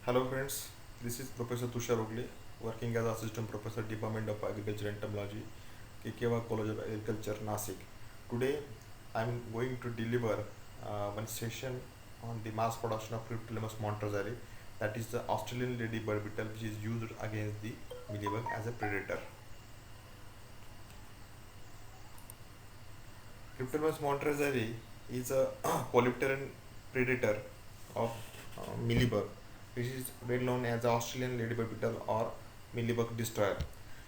Hello friends, this is Professor Tushar Ogle, working as Assistant Professor Department of Agriculture and Entomology, Kekewa College of Agriculture, Nasik. Today I am going to deliver one session on the mass production of Cryptolemus montroseri, that is the Australian ladybird beetle which is used against the mealybug as a predator. Cryptolemus montroseri is a polypteran predator of mealybug, which is well known as the Australian ladybird beetle or mealybug destroyer.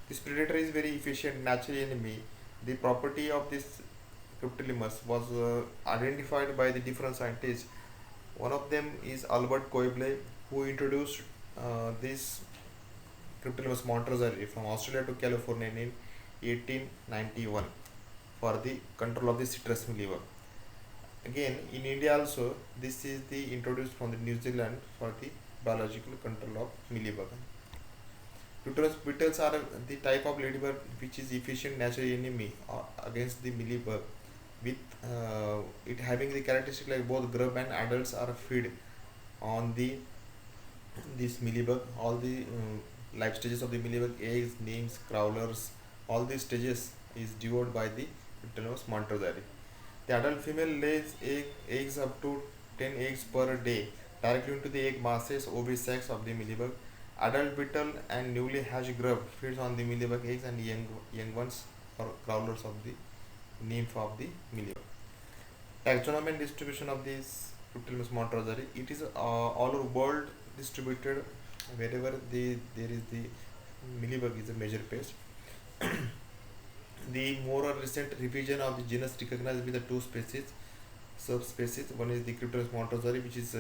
This predator is very efficient natural enemy. The property of this Cryptolemus was identified by the different scientists. One of them is Albert Koeble, who introduced this Cryptolemus montroseri from Australia to California in 1891 for the control of the citrus mealybug. Again, in India also, this is the introduced from the New Zealand for the biological control of mealybug. Uterus beetles are the type of ladybird which is efficient natural enemy against the mealybug, with it having the characteristic like both grub and adults are fed on the this mealybug. All the life stages of the mealybug, eggs, nymphs, crawlers, all these stages is devoured by the Cryptolemus montroseri. The adult female lays eggs up to 10 eggs per day directly into the egg masses, ovi sacs of the mealybug. Adult beetle and newly hatched grub feeds on the mealybug eggs and young ones or crawlers of the nymph of the mealybug. Taxonomy and distribution of this Cryptolemus montroseri. It is all over world distributed wherever there is the mealybug is a major pest. The more recent revision of the genus recognized with the two species, subspecies. One is the Cryptolemus montroseri, which is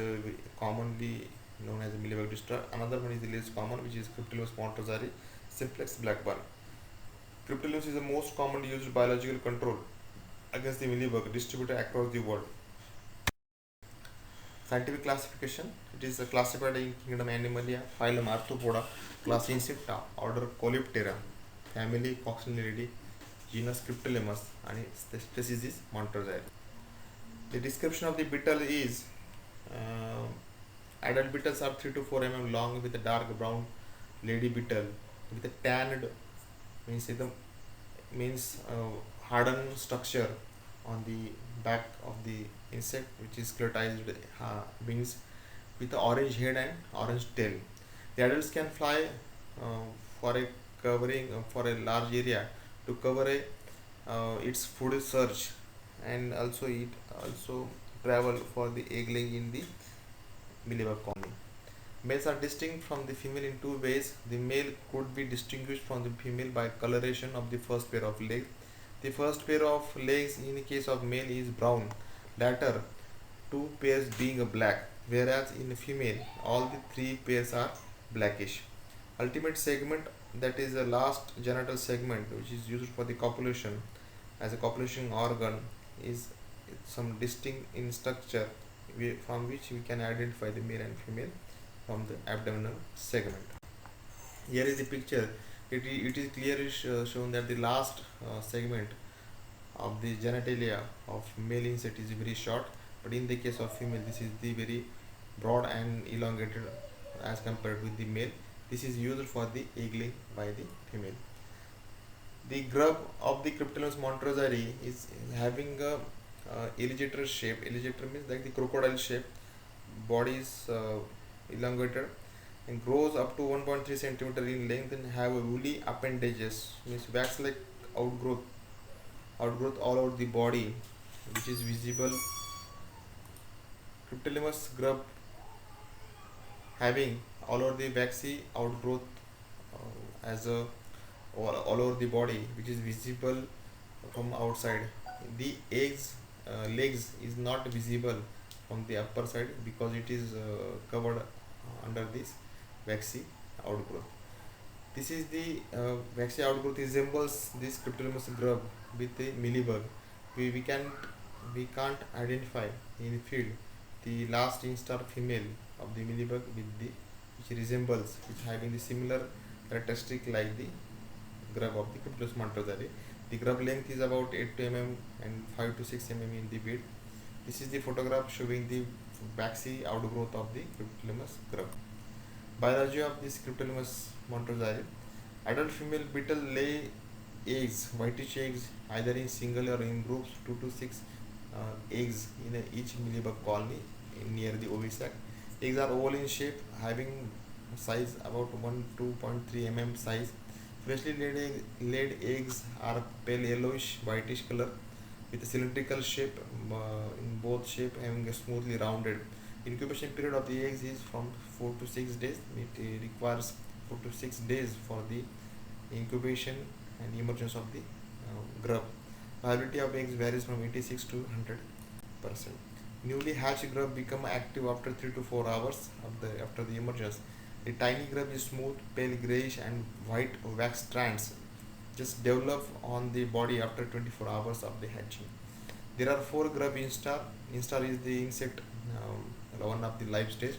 commonly known as the mealybug destroyer. Another one is the less common, which is Cryptolemus montroseri simplex blackburn. Cryptolemus is the most commonly used biological control against the mealybug distributed across the world. Scientific classification: it is classified in kingdom Animalia, phylum Arthropoda, class Insecta, order Coleoptera, family Coccinellidae, genus Cryptolemus, and species is montroseri. The description of the beetle is adult beetles are 3 to 4 mm long with a dark brown lady beetle with a tanned means hardened structure on the back of the insect, which is sclerotized wings with an orange head and orange tail. The adults can fly for a covering for a large area to cover its food search, and also it also travel for the egg laying in the mealybug colony. Males are distinct from the female in two ways. The male could be distinguished from the female by coloration of the first pair of legs. The first pair of legs in the case of male is brown, latter two pairs being black, whereas in female all the three pairs are blackish. Ultimate segment, that is the last genital segment which is used for the copulation as a copulation organ, is some distinct in structure from which we can identify the male and female from the abdominal segment. Here is the picture. It is clearly shown that the last segment of the genitalia of male insect is very short, but in the case of female this is the very broad and elongated as compared with the male. This is used for the egg laying by the female. The grub of the Cryptolemus montroseri is having a alligator shape. Alligator means like the crocodile shape. Body is elongated and grows up to 1.3 centimeter in length and have woolly appendages, means wax like outgrowth all over the body, which is visible. Cryptolemus grub having all over the waxy outgrowth as a all over the body, which is visible from outside. The eggs legs is not visible from the upper side because it is covered under this waxy outgrowth. This is the waxy outgrowth resembles this Cryptolemus grub with the mealybug. We can't identify in the field the last instar female of the mealybug with the which resembles, which having the similar characteristic like the grub of the Cryptolemus montroseri. The grub length is about 8 to mm and 5 to 6 mm in the width. This is the photograph showing the waxy outgrowth of the Cryptolemus grub. Biology of this Cryptolemus montrosauri. Adult female beetle lay eggs, whitish eggs, either in single or in groups, 2 to 6 eggs in each millibug colony near the ovisac. Eggs are oval in shape, having size about 1 2.3 mm size. Freshly laid eggs are pale yellowish whitish color with a cylindrical shape in both shape, having a smoothly rounded. Incubation period of the eggs is from 4 to 6 days. It requires 4 to 6 days for the incubation and emergence of the grub. Viability of eggs varies from 86 to 100%. Newly hatched grub become active after 3 to 4 hours after the emergence. The tiny grub is smooth, pale grayish and white wax strands just develop on the body after 24 hours of the hatching. There are four grub instar. Instar is the insect, one of the life stage.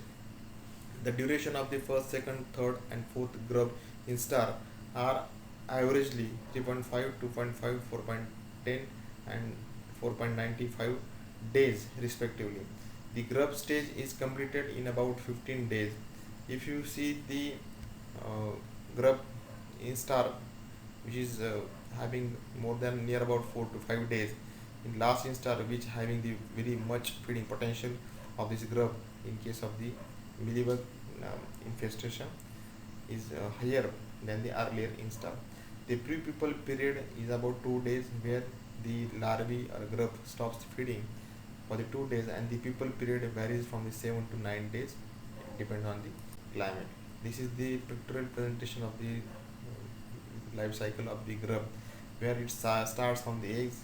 The duration of the first, second, third, and fourth grub instar are averagely 3.5, 2.5, 4.10, and 4.95 days respectively. The grub stage is completed in about 15 days. If you see the grub instar, which is having more than near about 4 to 5 days, in last instar, which having the very much feeding potential of this grub in case of the mealybug infestation is higher than the earlier instar. The pre-pupal period is about 2 days, where the larvae or grub stops feeding for the 2 days, and the pupal period varies from the 7 to 9 days, depend on the climate. This is the pictorial presentation of the life cycle of the grub, where it starts from the eggs.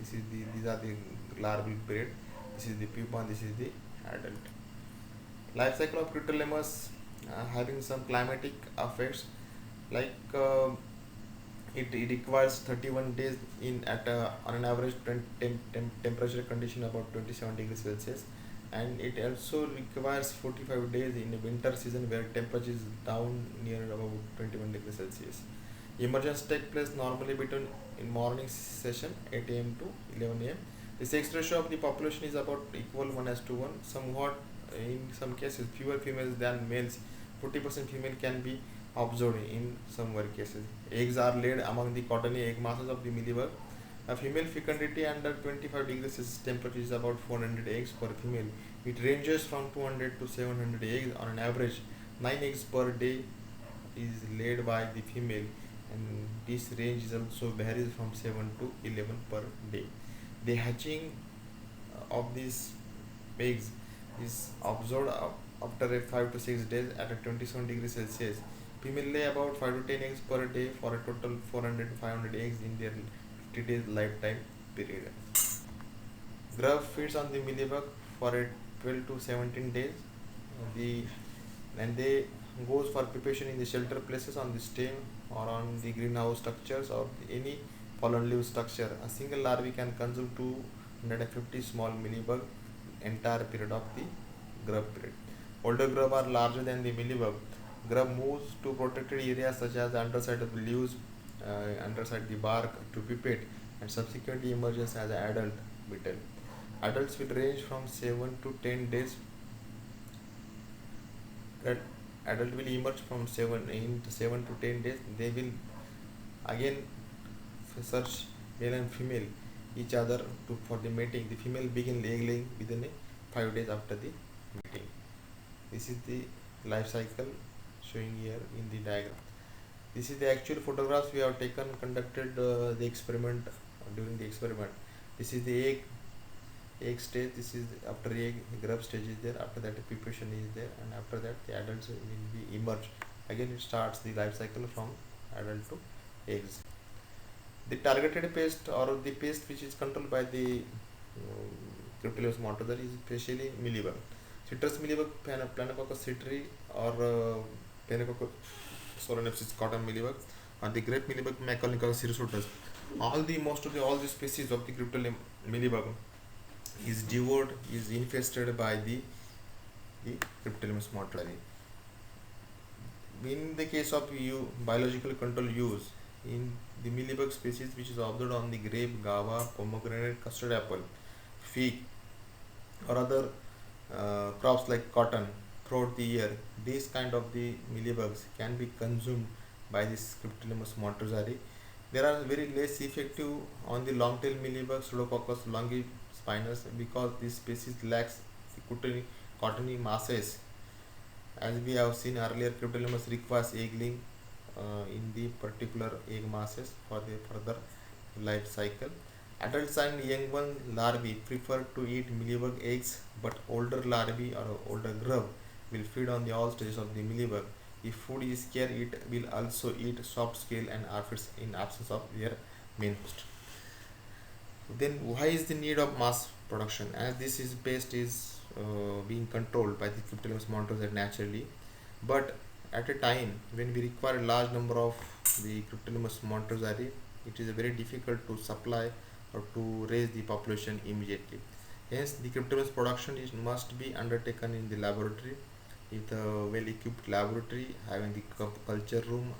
These are the larval period. This is the pupa and this is the adult. Life cycle of Cryptolemus having some climatic effects, like it requires 31 days in at on an average temperature condition about 27 degrees Celsius, and it also requires 45 days in the winter season where temperature is down near about 21 degrees Celsius. Emergence take place normally between in morning session 8 a.m. to 11 a.m. The sex ratio of the population is about equal 1:1. Somewhat in some cases fewer females than males. 40% female can be observed in some rare cases. Eggs are laid among the cottony egg masses of the mealybug. A female fecundity under 25 degrees Celsius temperature is about 400 eggs per female. It ranges from 200 to 700 eggs on an average. 9 eggs per day is laid by the female, and this range is also varies from 7 to 11 per day. The hatching of these eggs is observed after a 5 to 6 days at a 27 degrees Celsius. Female lay about 5 to 10 eggs per day for a total 400 to 500 eggs in their 50 days lifetime period. Grub feeds on the mealybug for a 12 to 17 days. The and they goes for preparation in the shelter places on the stem or on the greenhouse structures or any fallen leaf structure. A single larvae can consume 250 small mealybug entire period of the grub period. Older grub are larger than the mealybug. Grub moves to protected areas such as the underside of the leaves, underside the bark to pipette, and subsequently emerges as an adult beetle. Adults will range from 7 to 10 days. That adult will emerge from 7 to 10 days. They will again search male and female each other for the mating. The female begin egg laying within 5 days after the mating. This is the life cycle showing here in the diagram. This is the actual photographs we have taken, conducted the experiment during the experiment. This is the egg stage. This is after egg grub stage is there. After that pupation is there, and after that the adults will be emerge. Again it starts the life cycle from adult to eggs. The targeted pest or the pest which is controlled by the Cryptolemus montrosauri is especially mealybug. Citrus mealybug, Planococcus citri, or Planococcus solanensis cotton mealybug, or the grape mealybug Macrolycos hirsutus. All the species of the Cryptolemus mealybug is devoured, is infested by the Cryptolemus montrosauri. In the case of biological control use, in the mealybug species which is observed on the grape, guava, pomegranate, custard apple, fig, or other crops like cotton, throughout the year. These kind of the mealybugs can be consumed by this Cryptolemus montrosari. They are very less effective on the long-tail mealybug Pseudococcus longispinus because this species lacks the cottony masses. As we have seen earlier, Cryptolemus requires egg laying in the particular egg masses for the further life cycle. Adults and young one larvae prefer to eat mealybug eggs, but older larvae or older grub will feed on the all stages of the mealybug. If food is scarce, it will also eat soft scale and aphids in absence of their main host. Then why is the need of mass production? As this is pest is being controlled by the Cryptolemus montrosari naturally, but at a time when we require a large number of the Cryptolemus montrosari, it is very difficult to supply or to raise the population immediately. Hence, the Cryptolemus production is must be undertaken in the laboratory with a well-equipped laboratory having the culture room,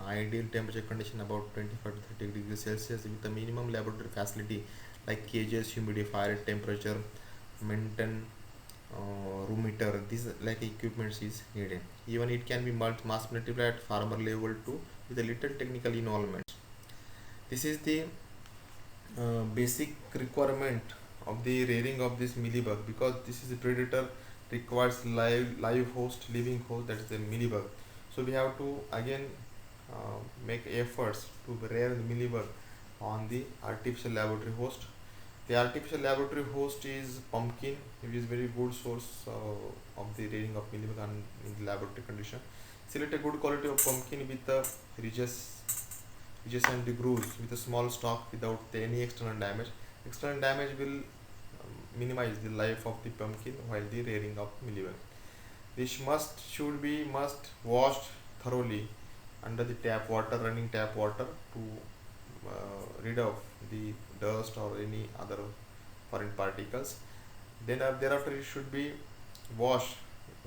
ideal temperature condition about 25 to 30 degrees Celsius with a minimum laboratory facility like cages, humidifier, temperature, maintain room heater. These like equipments is needed. Even it can be mass multiplied at farmer level too with a little technical involvement. This is the basic requirement of the rearing of this mealybug because this is a predator requires live host, living host, that is the mealybug. So we have to again make efforts to rear the mealybug on the artificial laboratory host. The artificial laboratory host is pumpkin, which is very good source of the rearing of mealybug in the laboratory condition. Select a good quality of pumpkin with the ridges and the grooves with a small stalk without any external damage. External damage will minimize the life of the pumpkin while the rearing of mealybug. This should be washed thoroughly under the running tap water to rid of the dust or any other foreign particles. Then thereafter it should be washed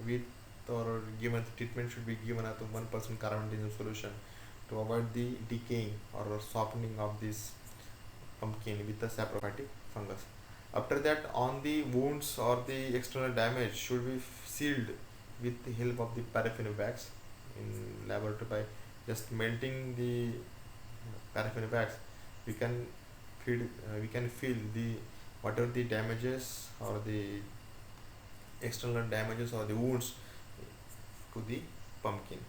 with or given treatment should be given at 1% carbamazepine solution to avoid the decaying or softening of this pumpkin with the saprophytic fungus. After that, on the wounds or the external damage should be sealed with the help of the paraffin wax in laboratory by just melting the paraffin wax. We can we can feel the whatever the damages or the external damages or the wounds to the pumpkin.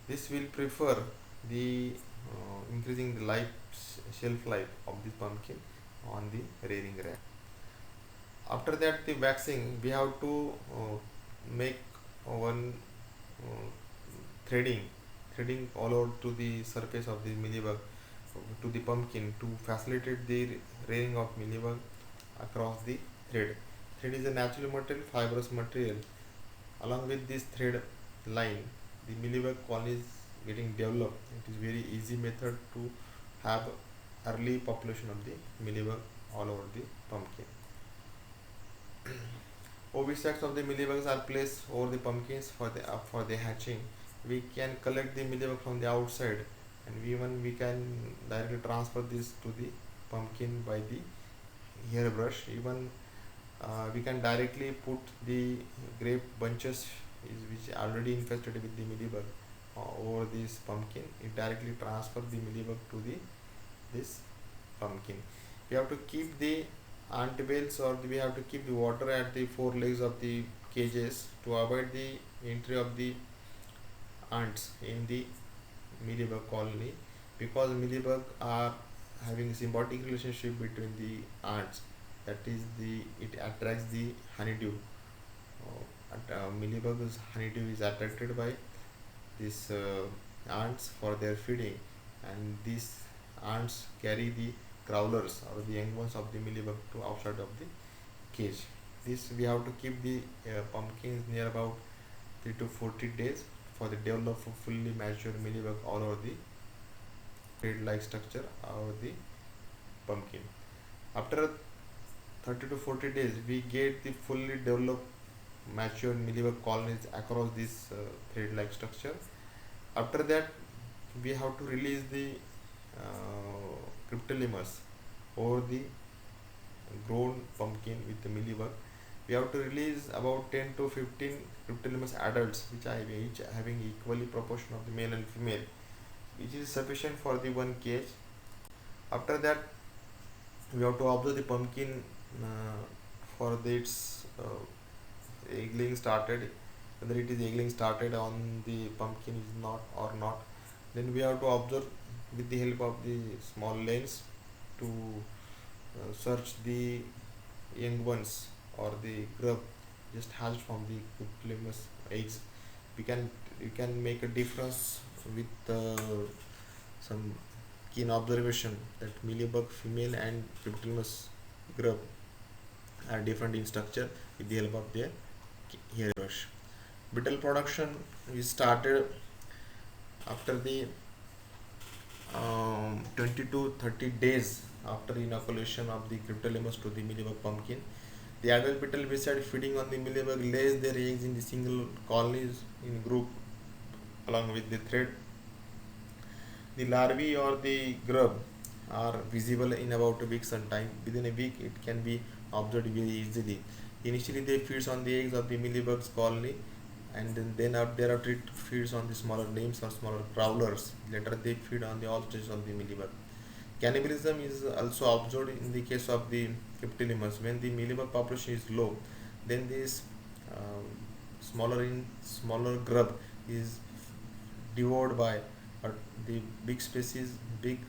This will prefer the increasing the shelf life of the pumpkin on the rearing rack. After that, the waxing we have to make one uh, threading all over to the surface of the mealybug to the pumpkin to facilitate the rearing of mealybug across the thread. Thread is a natural material, fibrous material. Along with this thread line, the mealybug colony is getting developed. It is very easy method to have early population of the mealybug all over the pumpkin. Ovisacs of the mealybugs are placed over the pumpkins for the hatching. We can collect the mealybug from the outside, and we can directly transfer this to the pumpkin by the hairbrush. Even we can directly put the grape bunches which are already infested with the mealybug over this pumpkin. It directly transfer the mealybug to the this pumpkin. We have to keep the ant bells or we have to keep the water at the four legs of the cages to avoid the entry of the ants in the mealybug colony, because mealybug are having symbiotic relationship between the ants, that is the it attracts the honeydew. Mealybug's honeydew is attracted by these ants for their feeding, and these ants carry the growlers or the young ones of the mealybug to outside of the cage. This we have to keep the pumpkins near about 3 to 40 days for the develop of fully mature mealybug all over the thread-like structure of the pumpkin. After 30 to 40 days, we get the fully developed mature mealybug colonies across this thread-like structure. After that, we have to release the Cryptolemus over the grown pumpkin with the mealybug. We have to release about 10 to 15 cryptolamus adults, which are each having equally proportion of the male and female, which is sufficient for the one cage. After that, we have to observe the pumpkin for its egg laying started, whether it is egg laying started on the pumpkin is not or not. Then we have to observe with the help of the small lens to search the young ones or the grub just hatched from the cryptolamus eggs. We can make a difference with some keen observation that mealybug female and cryptolamus grub are different in structure with the help of their hair brush. Beetle production is started after the 20 to 30 days after inoculation of the cryptolamus to the mealybug pumpkin. The adult beetle, besides feeding on the mealybug, lays their eggs in the single colonies in group along with the thread. The larvae or the grub are visible in about a week's time. Within a week, it can be observed very easily. Initially, they feeds on the eggs of the mealybug's colony, and there are it feeds on the smaller nymphs or smaller crawlers. Later, they feed on the all stages of the mealybug. Cannibalism is also observed in the case of the cryptolamus. When the mealybug population is low, then this smaller grub is devoured by uh, the big species, big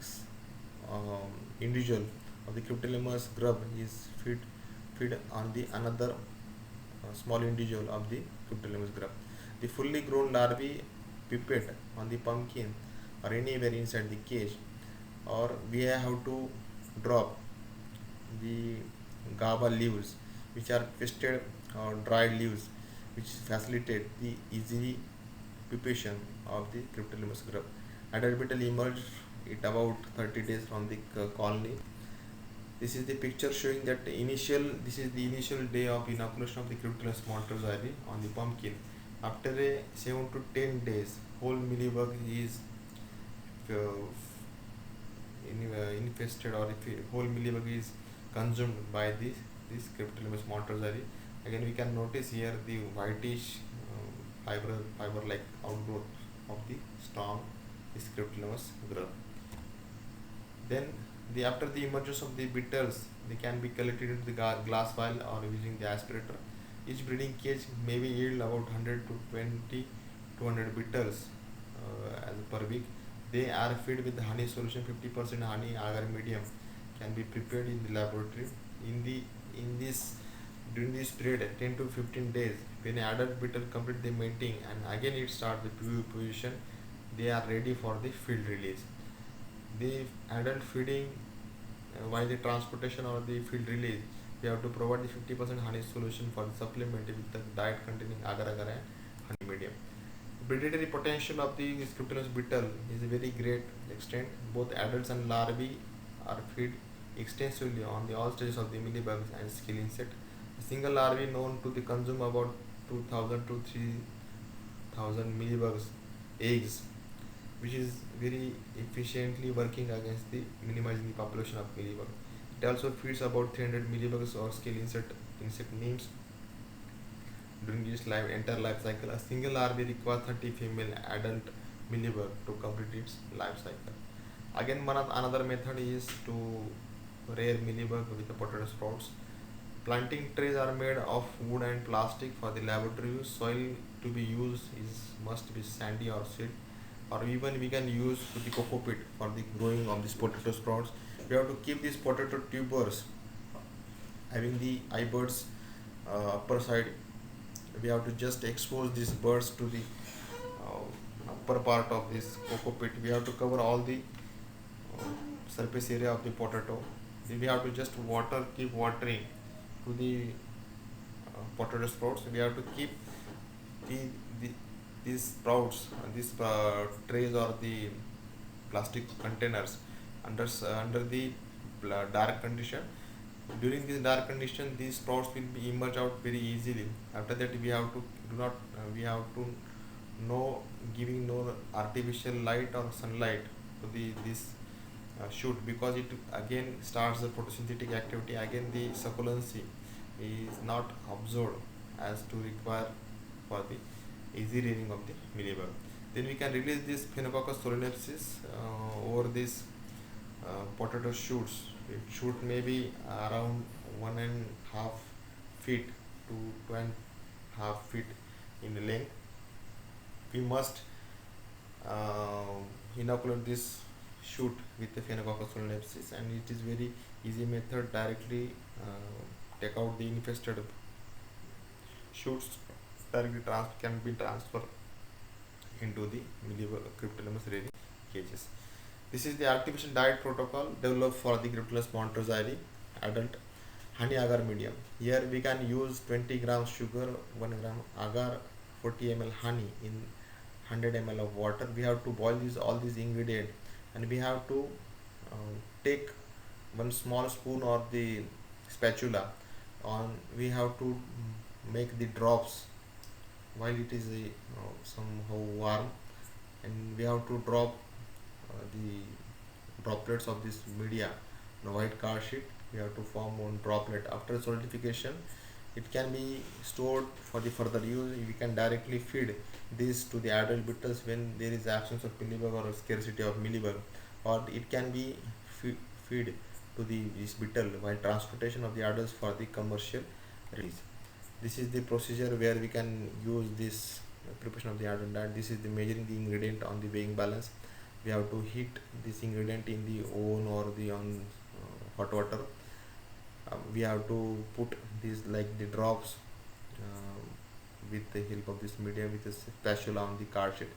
individual of the cryptolamus grub is feed on the another small individual of the cryptolamus grub. The fully grown larvae pipette on the pumpkin or anywhere inside the cage, or we have to drop the gaba leaves, which are twisted or dried leaves, which facilitate the easy pupation of the cryptolamus grub. Adult beetle emerged at about 30 days from the colony. This is the picture showing that this is the initial day of inoculation of the Cryptolamus montrosarii on the pumpkin. After a 7 to 10 days, whole mealybug is uh, infested, or if whole mealybug is consumed by this Cryptolamus montrosarii. Again, we can notice here the whitish fiber like outgrowth of the strong Cryptolamus grub. Then after the emergence of the beetles, they can be collected into the glass vial or using the aspirator. Each breeding cage may be yield about 100 to 20 200 beetles as per week. They are fed with honey solution. 50% honey agar medium can be prepared in the laboratory. In this During this period 10 to 15 days, when adult beetle complete the mating and again it start the pupation, they are ready for the field release. The adult feeding while the transportation or the field release, we have to provide the 50% honey solution for the supplement with the diet containing agar agar and honey medium. Predatory potential of the Cryptolamus beetle is a very great extent. Both adults and larvae are fed extensively on the all stages of the mealybugs and skill insect. A single larvae known to the consume about 2000 to 3000 mealybugs eggs, which is very efficiently working against the minimizing the population of mealybug. It also feeds about 300 mealybugs or scale insect nymphs during its entire life cycle. A single larvae requires 30 female adult mealybug to complete its life cycle. Again, another method is to rear mealybug with the potato sprouts. Planting trays are made of wood and plastic for the laboratory use. Soil to be used is must be sandy or seed, or even we can use the cocoa pit for the growing of these potato sprouts. We have to keep these potato tubers having the eye buds upper side. We have to just expose these birds to the upper part of this cocoa pit. We have to cover all the uh, surface area of the potato. Then we have to just keep watering to the potato sprouts. We have to keep the, the these sprouts, these trays or the plastic containers under the dark condition. During this dark condition, these sprouts will be emerge out very easily. After that, we have to no giving no artificial light or sunlight to the this shoot, because it again starts the photosynthetic activity. Again, the succulency is not absorbed as to require for the easy rearing of the millibug. Then we can release this Phenacoccus solenopsis over this potato shoots. It shoot maybe around 1.5 feet to 2.5 feet in length. We must uh, inoculate this shoot with the Phenacoccus solenopsis, and it is very easy method. Directly take out the infested shoots, directly can be transferred into the Cryptolaemus rearing cages. This is the artificial diet protocol developed for the Cryptolaemus montroseri adult honey agar medium. Here we can use 20 grams sugar, 1 gram agar, 40 ml honey in 100 ml of water. We have to boil all these ingredients, and we have to take one small spoon or the spatula on. We have to make the drops while it is somehow warm, and we have to drop the droplets of this media on a white card sheet. We have to form one droplet. After solidification, it can be stored for the further use. We can directly feed this to the adult beetles when there is absence of millibug or scarcity of millibug, or it can be feed to this beetle while transportation of the adults for the commercial release. This is the procedure where we can use this preparation of the adult diet. This is the measuring the ingredient on the weighing balance. We have to heat this ingredient in the oven or the on hot water. We have to put these like the drops uh, with the help of this media with a spatula on the card sheet.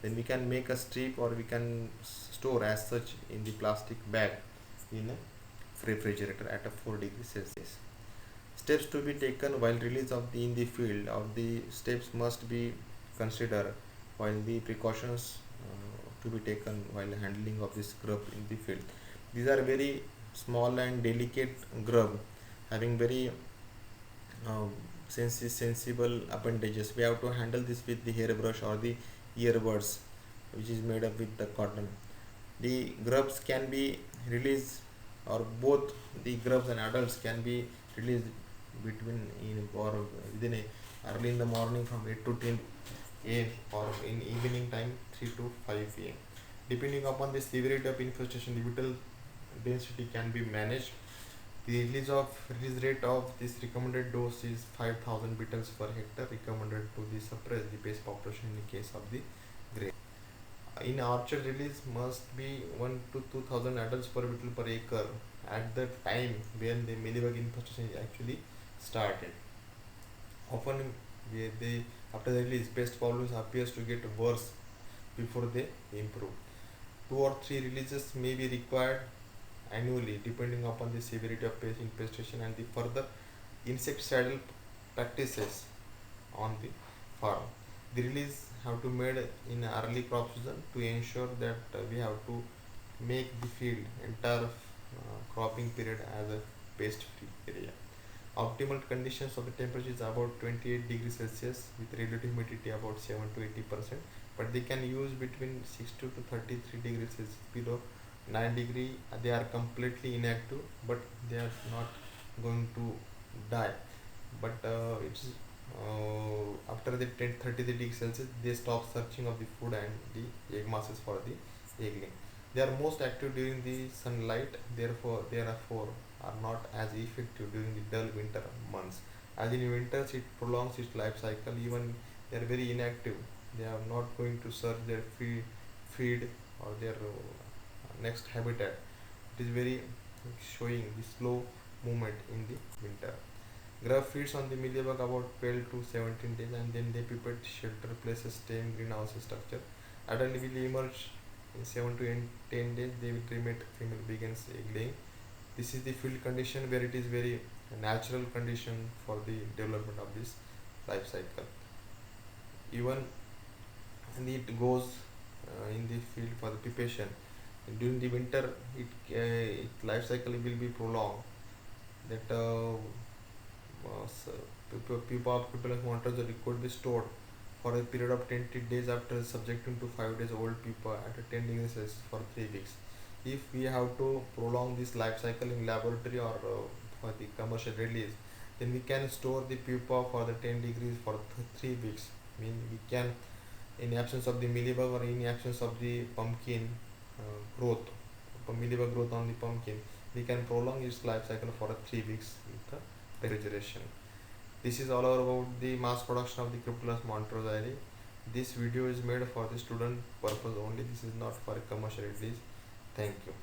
Then we can make a strip, or we can store as such in the plastic bag in a refrigerator at a 4 degrees Celsius. Steps to be taken while release of the in the field, or the steps must be considered while the precautions to be taken while handling of this grub in the field. These are very small and delicate grub having very sensible appendages. We have to handle this with the hairbrush or the earbuds, which is made up with the cotton. The grubs can be released, or both the grubs and adults can be released between in or within a early in the morning from 8 to 10 a.m. or in evening time 3 to 5 p.m. Depending upon the severity of infestation, the beetle density can be managed. The release rate of this recommended dose is 5,000 beetles per hectare, recommended to the suppress the pest population in the case of the grape. In orchard, release must be 1 to 2,000 adults per beetle per acre at the time when the mealybug infestation is actually started. Often, after the release, pest population appears to get worse before they improve. 2 or 3 releases may be required annually depending upon the severity of pest infestation and the further insecticidal practices on the farm. The release have to made in early crop season to ensure that we have to make the field entire cropping period as a pest free area. Optimal conditions of the temperature is about 28 degrees Celsius with relative humidity about 7 to 80%, but they can use between 60 to 33 degrees Celsius. Below 9 degree they are completely inactive, but they are not going to die. But it's after the 10 30 degrees Celsius they stop searching of the food and the egg masses for the eggling. They are most active during the sunlight, therefore are not as effective during the dull winter months. As in winters it prolongs its life cycle. Even they are very inactive, they are not going to search their feed or their next habitat. It is very showing the slow movement in the winter. Grub feeds on the mealybug about 12 to 17 days, and then they prepare shelter places, stem greenhouse structure. Adult will emerge in 7 to 10 days. They will cremate, female begins egg laying. This is the field condition where it is very natural condition for the development of this life cycle. Even and it goes in the field for the pupation. During the winter, its life cycle will be prolonged. That pupa of Cryptolaemus montroseri could be stored for a period of 20 days after subjecting to 5 days old pupa at a 10 degrees Celsius for 3 weeks. If we have to prolong this life cycle in laboratory or for the commercial release, Then we can store the pupa for the 10 degrees for 3 weeks. We can, in absence of the mealybug or in absence of the pumpkin growth, mealybug growth on the pumpkin, we can prolong its life cycle for 3 weeks with the refrigeration. This is all about the mass production of the Cryptolis montroseri. This video is made for the student purpose only. This is not for commercial release. Thank you.